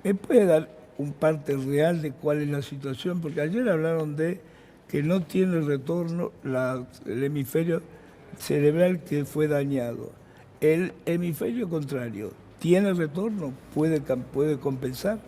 ¿Me puede dar un parte real de cuál es la situación? Porque ayer hablaron de que no tiene retorno el hemisferio cerebral que fue dañado. El hemisferio contrario, ¿tiene retorno? ¿Puede compensar?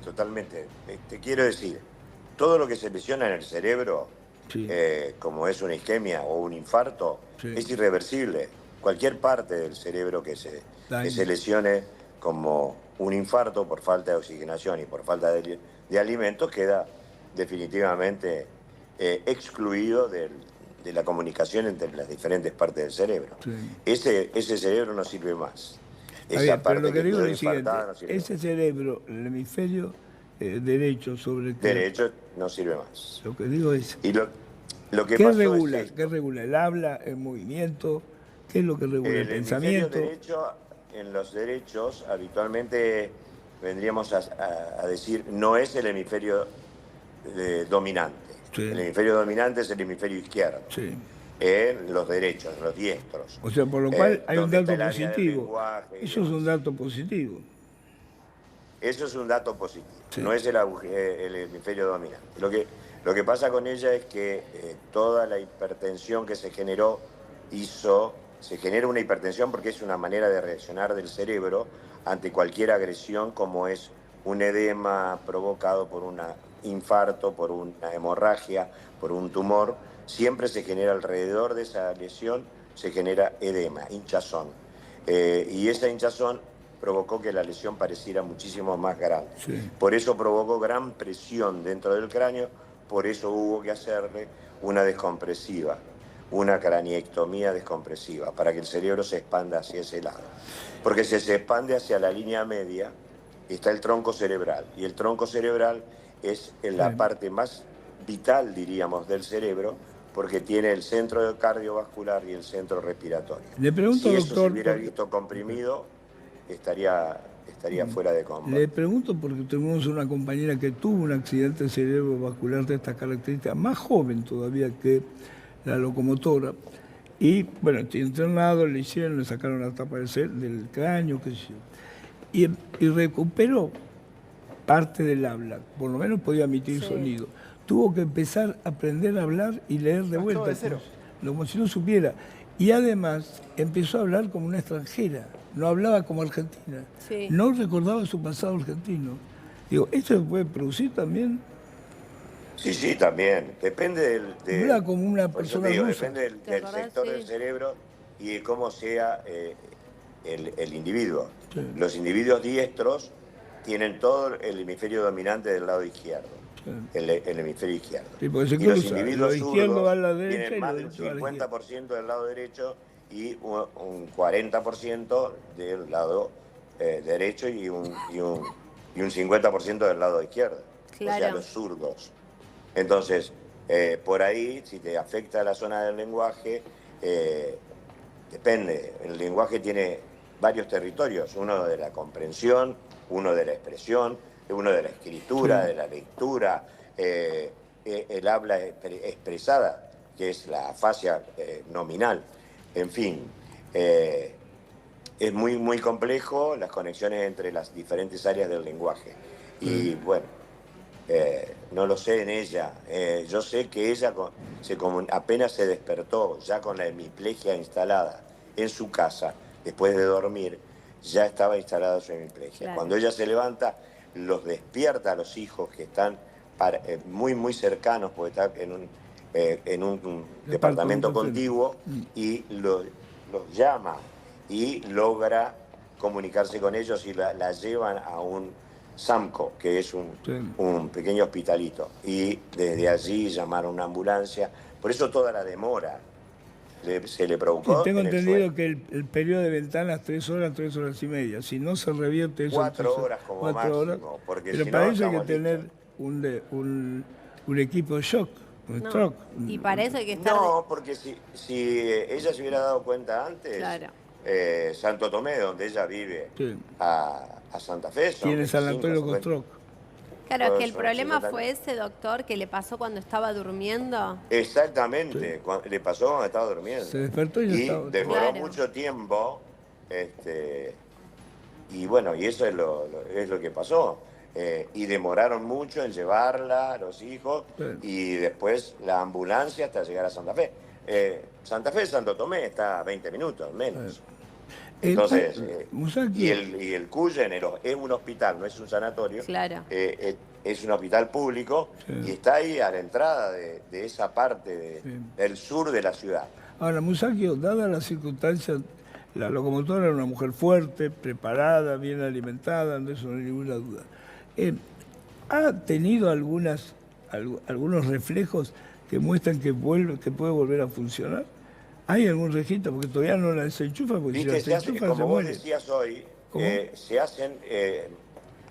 Totalmente. Te quiero decir, todo lo que se lesiona en el cerebro, Sí, como es una isquemia o un infarto, sí, es irreversible. Cualquier parte del cerebro que se daño. lesione, como un infarto por falta de oxigenación y por falta de alimentos, queda definitivamente excluido de la comunicación entre las diferentes partes del cerebro. Sí. Ese cerebro no sirve más. Está bien, Esa pero lo parte que que digo es quedó lo siguiente, infartada no sirve más. ese cerebro, el hemisferio derecho sobre el que... Derecho no sirve más. Lo que digo es, Y lo que ¿qué pasó es regula? ¿Qué esto. regula? ¿El habla, el movimiento? ¿Qué es lo que regula? ¿El El hemisferio pensamiento? derecho, en los derechos, habitualmente vendríamos a decir, no es el hemisferio dominante. Sí, El hemisferio dominante es el hemisferio izquierdo, sí. en los derechos, en los diestros, O sea, por lo cual hay un donde está dato el área del positivo. lenguaje y Eso es un demás. dato positivo. Eso es un dato positivo, no Sí. es el hemisferio dominante. Lo que pasa con ella es que toda la hipertensión que se generó se genera una hipertensión porque es una manera de reaccionar del cerebro ante cualquier agresión, como es un edema provocado por un infarto, por una hemorragia, por un tumor. Siempre se genera alrededor de esa lesión, se genera edema, hinchazón. Y esa hinchazón provocó que la lesión pareciera muchísimo más grande. Sí. Por eso provocó gran presión dentro del cráneo, por eso hubo que hacerle una descompresiva, una craniectomía descompresiva, para que el cerebro se expanda hacia ese lado. Porque si se expande hacia la línea media, está el tronco cerebral, y el tronco cerebral es en la Bueno, parte más vital, diríamos, del cerebro, porque tiene el centro cardiovascular y el centro respiratorio. le pregunto, Si eso se doctor, hubiera porque... visto comprimido, estaría fuera de Le combate. pregunto porque tuvimos una compañera que tuvo un accidente cerebrovascular de estas características, más joven todavía que la locomotora, y bueno, estoy internado, le hicieron, le sacaron la tapa del cráneo, qué sé yo, y recuperó parte del habla, por lo menos podía emitir Sí. sonido. Tuvo que empezar a aprender a hablar y leer de Todo vuelta, de cero. como si no supiera. Y además empezó a hablar como una extranjera, no hablaba como argentina, Sí. no recordaba su pasado argentino. Digo, ¿esto se puede producir también? Sí, sí, también. Depende Hablaba como una por eso te persona digo, rusa. depende ¿Te del acordás? sector del Sí. cerebro y de cómo sea el individuo. Sí, Los individuos diestros tienen todo el hemisferio dominante del lado izquierdo, sí. el hemisferio izquierdo. Sí, porque se Y los cruza, lo individuos izquierdo va a zurdos la derecha tienen y lo más de un derecho va a la izquierda. 50% del lado derecho y un 40% del lado derecho y un 50% del lado izquierdo, o sea, Claro. los zurdos. Entonces, por ahí, si te afecta la zona del lenguaje, eh, depende. El lenguaje tiene varios territorios, uno de la comprensión, uno de la expresión, uno de la escritura, Sí. de la lectura, el habla expresada, que es la afasia nominal. En fin, eh, es muy, muy complejo las conexiones entre las diferentes áreas del lenguaje. Sí. Y bueno, no lo sé en ella. Yo sé que ella apenas se despertó, ya con la hemiplegia instalada en su casa, después de dormir, ya estaba instalada su hemiplegia. Claro. Cuando ella se levanta, los despierta a los hijos que están muy, muy cercanos, porque está en un departamento contiguo, y los llama y logra comunicarse con ellos y la llevan a un SAMCO, que es Sí. un pequeño hospitalito, y desde allí llamaron una ambulancia. Por eso toda la demora se le Sí, provocó tengo en el sueño. entendido que el periodo de ventanas 3 horas y media. Si no se revierte eso en 4 horas como 4 horas, máximo, porque pero si no para eso hay que estamos listos. tener un equipo de shock, un No. stroke. Y para eso hay que estar No, porque si ella se hubiera dado cuenta antes, Claro. Santo Tomé, donde ella vive, Sí. a Santa Fe, son Tiene San 25, Antonio con 50, stroke. Claro, es que el son problema 50. fue ese, doctor, que le pasó cuando estaba durmiendo. Exactamente, Sí. le pasó cuando estaba Se durmiendo. despertó y ya Y estaba. demoró Claro. mucho tiempo, y bueno, y eso es lo que pasó. Y demoraron mucho en llevarla a los hijos Sí. y después la ambulancia hasta llegar a Santa Fe. Santa Fe de Santo Tomé está a 20 minutos, menos. Entonces, Musacchio, y el Cuyen es un hospital, no es un sanatorio, Claro. es un hospital público Sí. y está ahí a la entrada de esa parte Sí. del sur de la ciudad. ahora, Musacchio, dadas las circunstancias, la locomotora era una mujer fuerte, preparada, bien alimentada, de eso no hay ninguna duda. ¿Ha tenido algunos reflejos que muestran que puede volver a funcionar? ¿Hay algún registro? Porque todavía no la desenchufa, porque si la Viste, desenchufa se como vos muere. decías hoy, ¿Cómo? se hacen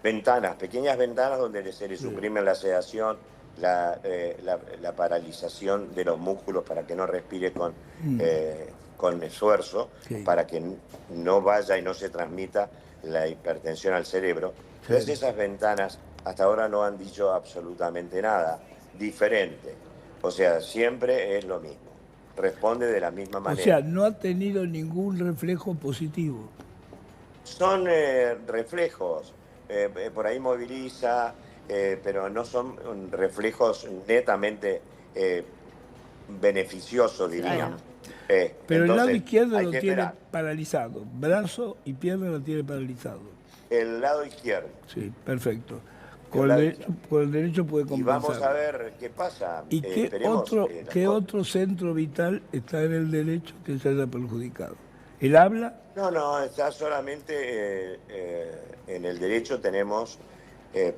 ventanas, pequeñas ventanas donde se le suprime la sedación, la paralización de los músculos para que no respire con esfuerzo, Sí. para que no vaya y no se transmita la hipertensión al cerebro. Entonces esas ventanas hasta ahora no han dicho absolutamente nada diferente. O sea, siempre es lo mismo. Responde de la misma O manera. sea, no ha tenido ningún reflejo positivo. Son reflejos, por ahí moviliza, pero no son reflejos netamente beneficiosos, diríamos. Pero el lado Entonces, izquierdo hay lo que tiene esperar. paralizado. Brazo y pierna lo tiene paralizado. El lado izquierdo. Sí, perfecto. El Con lado el, izquierdo. con el derecho puede Y compensar. vamos a ver qué pasa. ¿Y qué, Esperemos otro, que las qué cosas- otro centro vital está en el derecho que se haya perjudicado? ¿El habla? No, está solamente en el derecho tenemos,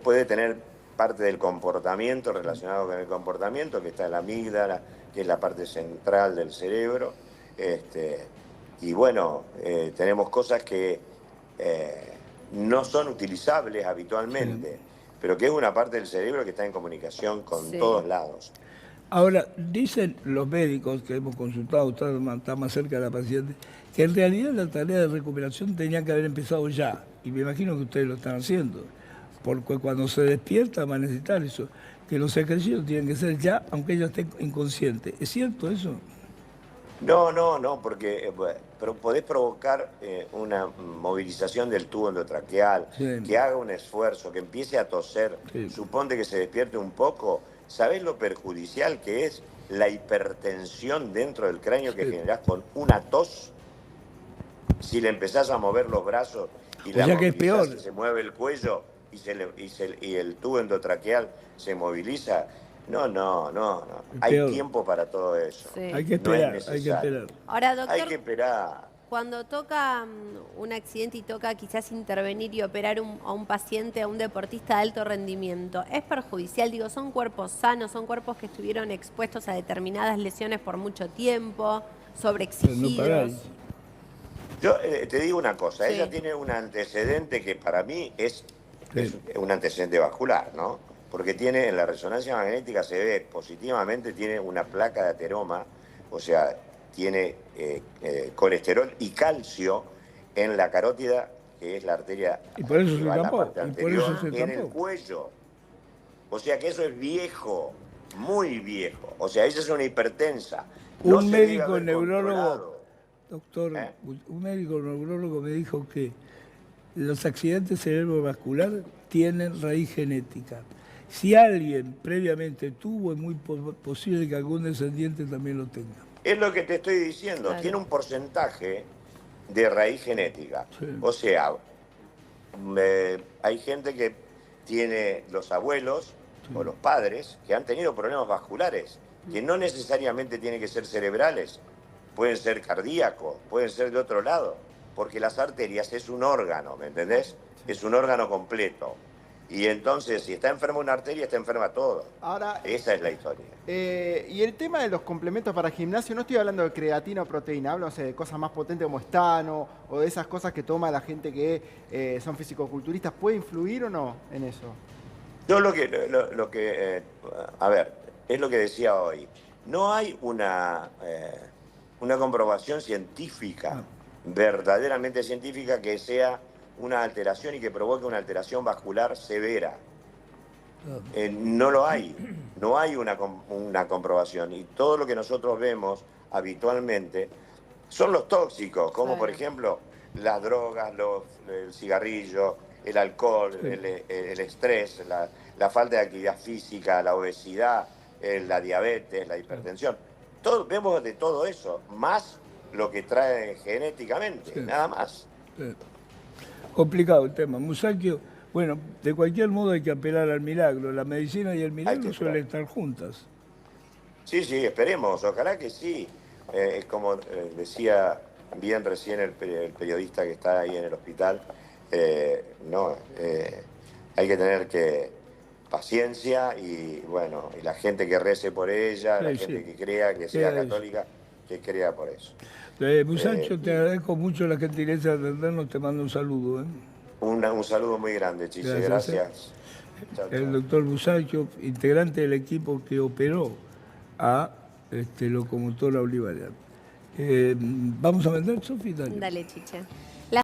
puede tener parte del comportamiento relacionado con el comportamiento, que está en la amígdala, que es la parte central del cerebro. Y bueno, tenemos cosas que no son utilizables habitualmente, pero que es una parte del cerebro que está en comunicación con Sí. todos lados. Ahora, dicen los médicos que hemos consultado, está más cerca de la paciente, que en realidad la tarea de recuperación tenía que haber empezado ya. Y me imagino que ustedes lo están haciendo. Porque cuando se despierta va a necesitar eso. Que los ejercicios tienen que ser ya, aunque ella esté inconsciente. ¿Es cierto eso? No, porque podés provocar una movilización del tubo endotraqueal, Sí. que haga un esfuerzo, que empiece a toser, Sí. suponte que se despierte un poco. ¿Sabés lo perjudicial que es la hipertensión dentro del cráneo que Sí. generás con una tos? Si le empezás a mover los brazos y O la sea que es movilizás, peor. y se mueve el cuello y el tubo endotraqueal se moviliza. No. Es Hay peor. tiempo para todo eso. Sí. Hay que No es esperar, hay que necesario. esperar. Ahora, Hay doctor, que esperar. cuando toca un accidente y toca quizás intervenir y operar a un paciente, a un deportista de alto rendimiento, ¿es perjudicial? Digo, son cuerpos sanos, son cuerpos que estuvieron expuestos a determinadas lesiones por mucho tiempo, sobreexigidos. paráis. Yo te digo una cosa, Sí. ella tiene un antecedente que para mí es Sí. un antecedente vascular, ¿no? Porque tiene, en la resonancia magnética se ve positivamente, tiene una placa de ateroma, o sea, tiene colesterol y calcio en la carótida, que es la arteria Y por eso que se va a la tapó, parte y por eso anterior, se en el tapó. cuello. O sea que eso es viejo, muy viejo. O sea, ella es una hipertensa. No Un se debe médico haber neurólogo, controlado. doctor, ¿Eh? un médico neurólogo me dijo que los accidentes cerebrovasculares tienen raíz genética. Si alguien previamente tuvo, es muy posible que algún descendiente también lo tenga. Es lo que te estoy diciendo, Claro. tiene un porcentaje de raíz genética. Sí. O sea, hay gente que tiene los abuelos o los padres que han tenido problemas vasculares, que no necesariamente tienen que ser cerebrales, pueden ser cardíacos, pueden ser de otro lado, porque las arterias es un órgano, ¿me entendés? Es un órgano completo. Y entonces, si está enferma una arteria, está enferma todo. Ahora, Esa es la historia. y el tema de los complementos para gimnasio, no estoy hablando de creatina o proteína, hablo, no sé, de cosas más potentes como estano o de esas cosas que toma la gente que son fisicoculturistas. ¿Puede influir o no en eso? Yo a ver, es lo que decía hoy. No hay una comprobación científica, verdaderamente científica, que sea una alteración y que provoque una alteración vascular severa. No lo hay, no hay una comprobación. Y todo lo que nosotros vemos habitualmente son los tóxicos, como Claro. por ejemplo las drogas, el cigarrillo, el alcohol, Sí. el estrés, la falta de actividad física, la obesidad, la diabetes, la hipertensión. Vemos de todo eso, más lo que trae genéticamente, Sí. nada más. Complicado el tema. Musacchio, bueno, de cualquier modo hay que apelar al milagro. La medicina y el Hay milagro que suelen esperar. estar juntas. Sí, sí, esperemos, ojalá que sí. Como decía bien recién el periodista que está ahí en el hospital, no, hay que tener paciencia y bueno, y la gente que rece por ella, la Sí, gente sí. que crea, que sea Queda eso. católica, que crea por eso. Musacchio, te agradezco mucho la gentileza de atendernos. Te mando un saludo. Un saludo muy grande, Chise, Gracias. gracias. Chao, El chao. doctor Musacchio, integrante del equipo que operó a locomotora Olivarian. Vamos a vender, Sofi, dale. Dale, Chiche.